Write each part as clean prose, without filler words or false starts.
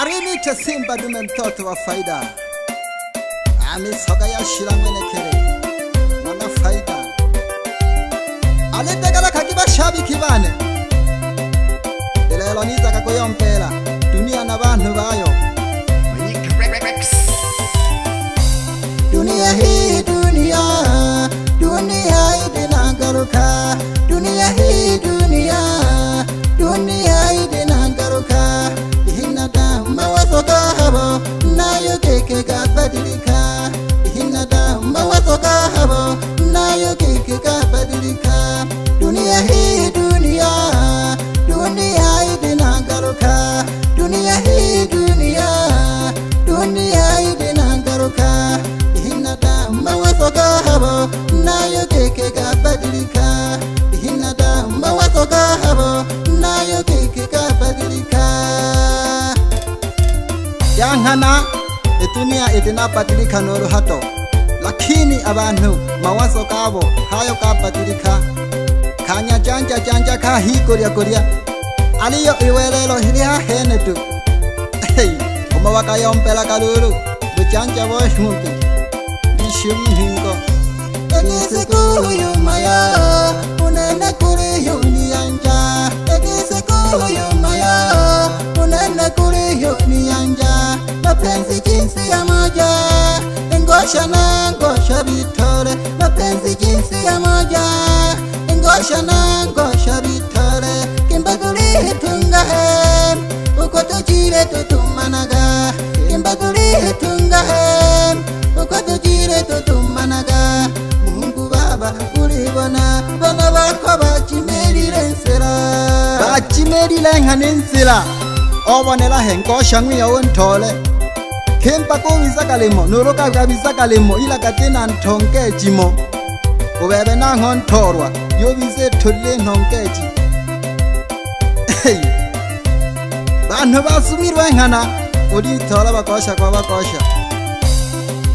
Arinite Simba dume mtoto wa faida. Amisoga ya shira mwenekere mwana faida. Alitegala kakiba shabi kibane. Lelo niza kakoyompera dunia na bantu bayo. Dunia hii dunia idenagaruka. Dunia hii dunia idenagaruka. Hinada mawazo kahabo nayo keke kabadilika. Hinada mawazo kahabo nayo keke kabadilika. Dunia hii dunia idenagaruka. Dunia hii dunia idenagaruka. Hinada mawazo kahabo nayo keke kabadilika. Hinada mawazo kahabo nayo keke kabadilika. Yanghana dunia idenabadilika n'uruhato, lakini abantu mawazo kabo hayo kabadilika. Kanya janja kahigorya aliyo iwelelo hiriha hene tu. Hey, umawaka yompela kalulu bujanja boshunti bishimhingo. Egisiku yumaya unene kuri yuniyanja. Egisiku yumaya unene kuri yuniyanja. Mapenzi jinsi ya moja ngosha na ngosha bitore. Mapenzi jinsi ya moja ngosha na ngosha bitore. Kimbaguli tunga uko tujire tutumanaga. Kimbaguli tunga uko tujire tutumanaga. Mungu Baba ulibona bana bako bachimerire nsera. Bachimerire nkanensera obonela hengosha ngwiya wontole. Kempa kubizakalemo nuruka kabizakalemo ila katina ntonkejimo. Ubebe na nkontorwa yobize tole ntonkeji. Bantu basumirwe nkana uditora bakosha kwa bakosha.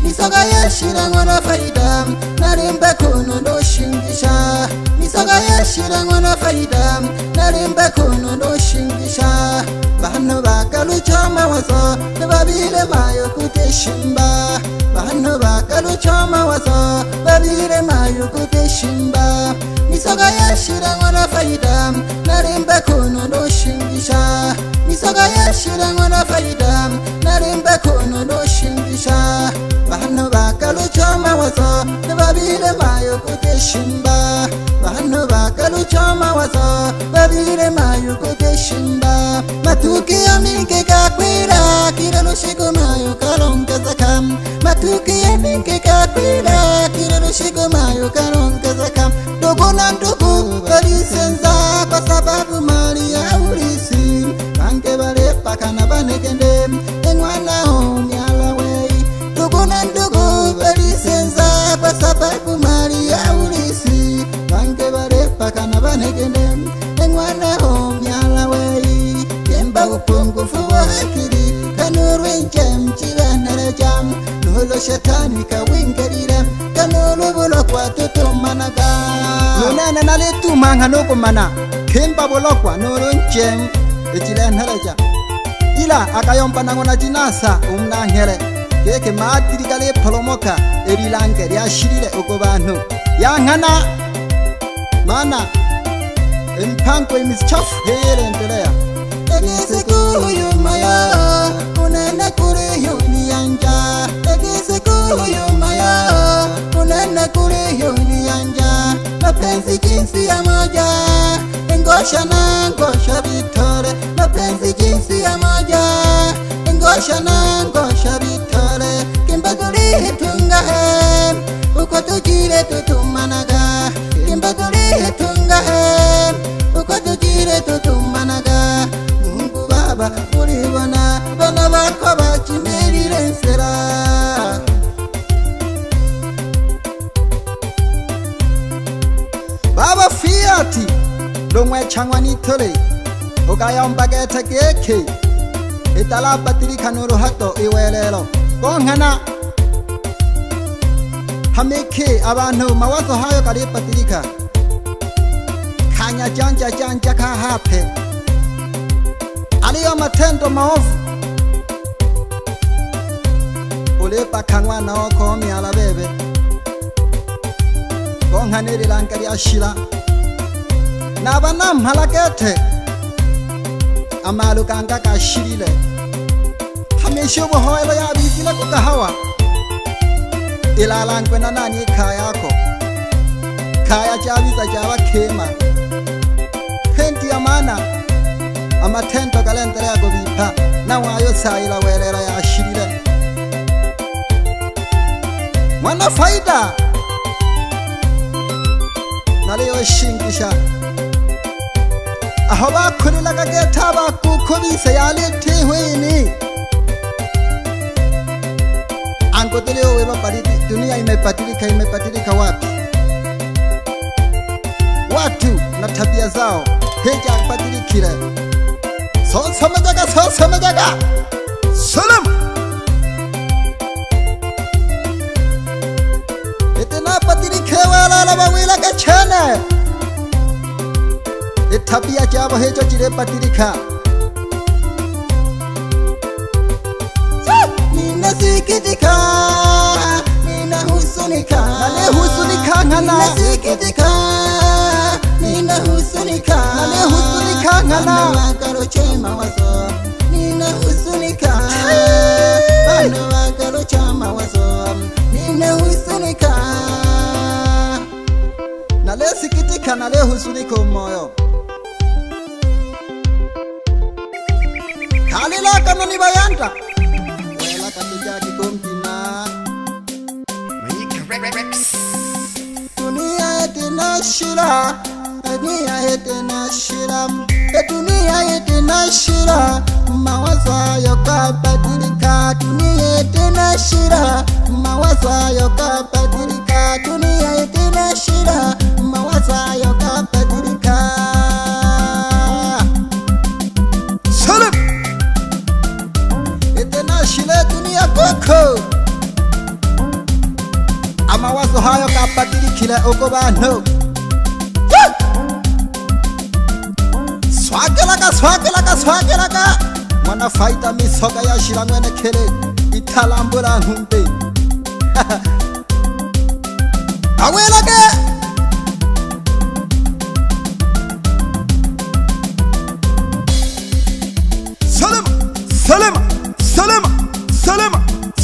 Misoga yashira ngona faida narimbe kuno ndoshingisha. Misoga yashira ngona faida narimbe kuno ndoshingisha. Bantu bakalucha mawazo babire mayo kuteshimba. Bantu bakalucha mawazo babire mayo kuteshimba. Misoga yashira ngona faida narimbe kuno ndoshingisha. Misoga yashira ngona faida narimbe kuno ndoshingisha. Bantu bakalucha mawazo babire mayo kuteshimba. Bantu bakalucha mawazo babire mayo kuteshimba. Matukio mingi kakwira kiralo shigo mayo kalongeza kam. Matukio mingi kakwira kiralo shigo mayo kalongeza kam. Ndugu na ndugu walisenza kwa sababu mali ya ulisi. Bange bale pakana banegende engwana omyalawei. Ndugu na ndugu walisenza kwa sababu mali ya ulisi. Bange bale pakana banegende engwana omyalawei. Yemba upungufu wa akili kanuru njem chibanere jam. Nulo shetani kawingerire kanuru bulo kwa tutumanaga. Nunene nalitu manga nukumana kemba bulo kwa nuru njem chibanere jam. Ila akayompa nangona jinasa umnankere keke matiri kale polomoka erilange lyashirire uko bantu yankana mana empanko imichafu heyerendelea. Egisiku yumaya unene kuri yuniyanja. Egisiku yumaya unene kuri yuniyanja. Mapenzi jinsi ya moja ngosha na ngosha bitore. Mapenzi jinsi ya moja ngosha na ngosha bitore. Kimbaguli tunga uko tujire tutumanaga. Kimbaguli tunga uko tujire tutumanaga. Mungu Baba ulibona bana bako bachimerire nsera. Baba fiati lomwe changwa nitole ukayomba gete geke itala batirika n'uruhato iwelelo bonkana hamike abantu mawazo hayo kari batirika. Kanya janja kahape aliyo matendo maovu ulipa kanwana oko myala bebe bonkaneli langa lyashila nabana mhalakete amalu kanga kashilile hamisho bohoelo ya bizile kukahawa ilalangwe na nani kayako kaya jabiza jaba kema hendi amana amatento kalendere yako bipa na wayo sayila welera ya shilile mwana faida naliyo shingisha aho bakurila kageta bakukubise yalitihwini angoteleo weba baridi dunia imebadilika wapi watu na tabia zao heja kubadilikile sosomejaga salam itena badilike wala la bawila gachane itabia jabo hejo jire badilika nasikitika ninahusunika nalihusunika ngana nasikitika ninahusunika nalihusunika ngana wakaroche mawazo ninahusunika bana wakaroche mawazo ninahusunika nalesikitika nalihusunika moyo kalila kana ni bayanda katujaki kumpina dunia yetinashira dunia yetinashira mawazo yakabadilika dunia yetinashira mawazo yakabadilika dunia yetinashira mawazo yakabadilika salam yetinashira dunia koko amawazo hayo kabadilikile uko bantu swagelaga mwana faida misoga yashira mwene kele italambula nkumbe awelage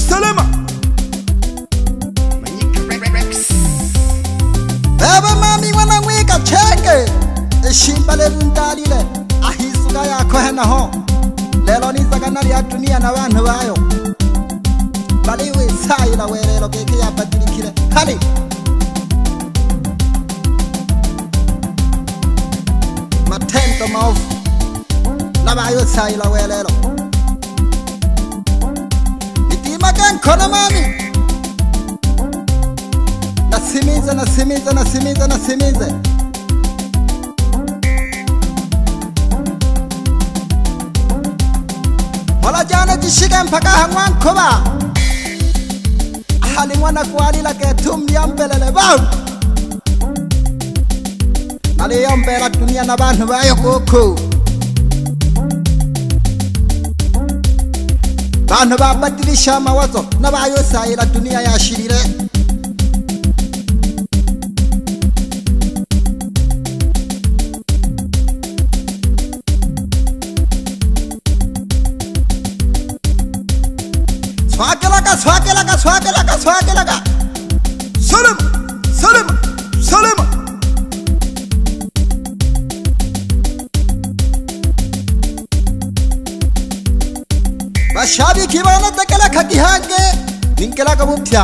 salama baba mami wana mwika chenge eshimba lebuntalile ahisuka yakho henaho lelo nizakanali ya dunia na bantu bayo baliwe sayila welelo keke yabadilikile hali matendo maovu nabayo sayila welelo nitima kenkono mami nasimize wala jana jishika mpaka hangwan koba ahali mwana kualila ketum yambelele bau ali yambela dunia na bantu bayo koko bantu babadilisha mawazo na bayo sayila dunia yashirire swagelaga salama bashabiki bana tekela kagihange ninkela kabutya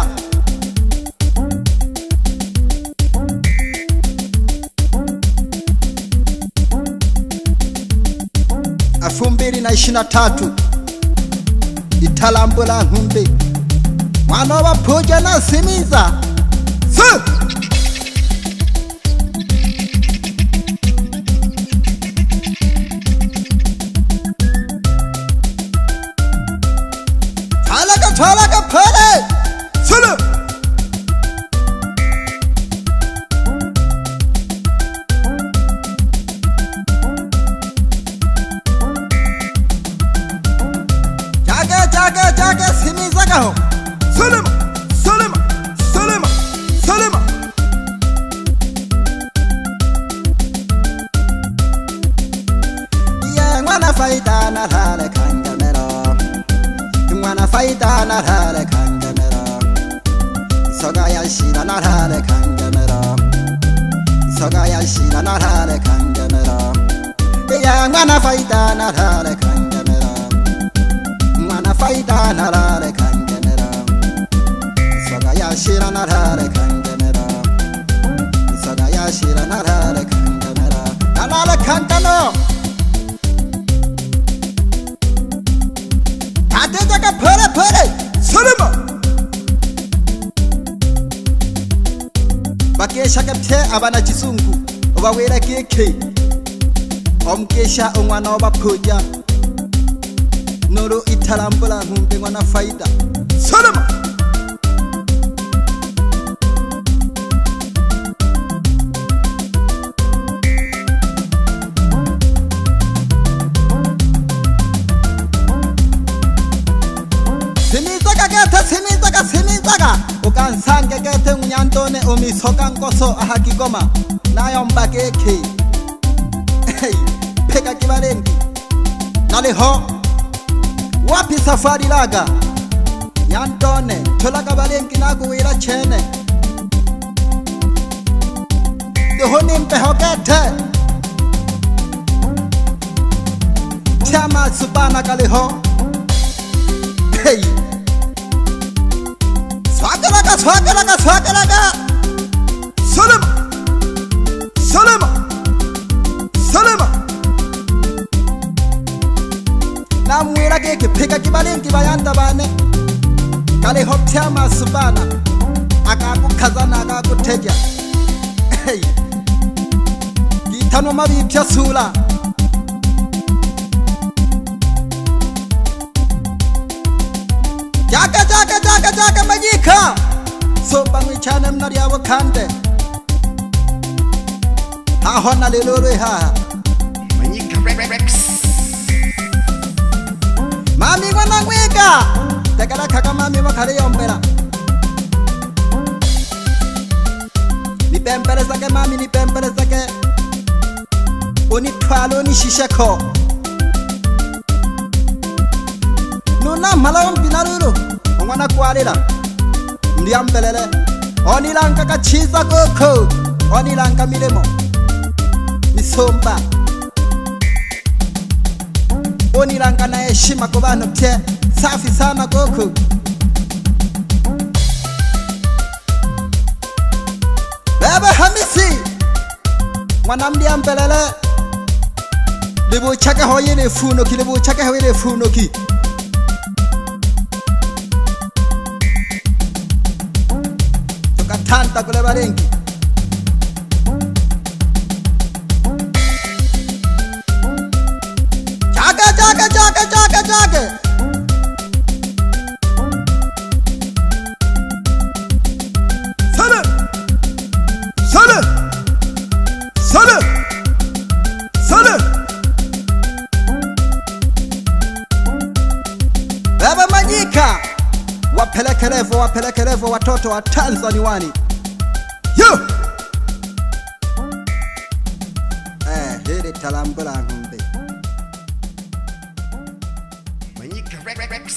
afumbiri na 23 italambula nkumbe mwana waphoja na simiza Twalaga pale sulu jaga simiza gaho faida na rale kangamero mwana faida na rale kangamero soga ya shira na rale kangamero soga ya shira na rale kangamero ya mwana faida na rale kangamero mwana faida na rale kangamero soga ya shira na rale kangamero soga ya shira na rale kangamero rale kangamero Adega pere Solomon Bakesha kapte abana chisungu obawera keke omkesha omwana obaphoja nolo italambula ngumbe ngwana faida Solomon Simizaga ukansange kete unyantone umisoka nkoso ahakigoma nayo mbakeke hey peka kibalengi naleho wapi safari laga nyantone tolaga balengi nakuwira chene dohoni mpeho kete chama subana kaleho hey Swagalaga Solomon na mwira keke peka kibalengi bayanda bane kale hoptia masubana akakukazana akakuteja hey gitano mabipya sula Jaga Magika so bangi chana mnari awo kande ha hona lelore ha Magika Rex Mami wana ngweka tekala kaka mami wakale yombera ni pempere zake mami ni pempere zake oni twalo ni shishako nuna mala mbinaruru mwana kwalira ndiambelele onilanga kachiza koko onilanga milemo misomba onilanga na heshima kwa bantu pye safi sana koko baba Hamisi mwana ndiambelele libu chake hoyene funoki libu chake hoyene funoki Tanta kule balengi Jaga Sale Baba Magika wapelekelevo watoto wa Tanzaniwani yo hili talambula ngumbe Magika Rex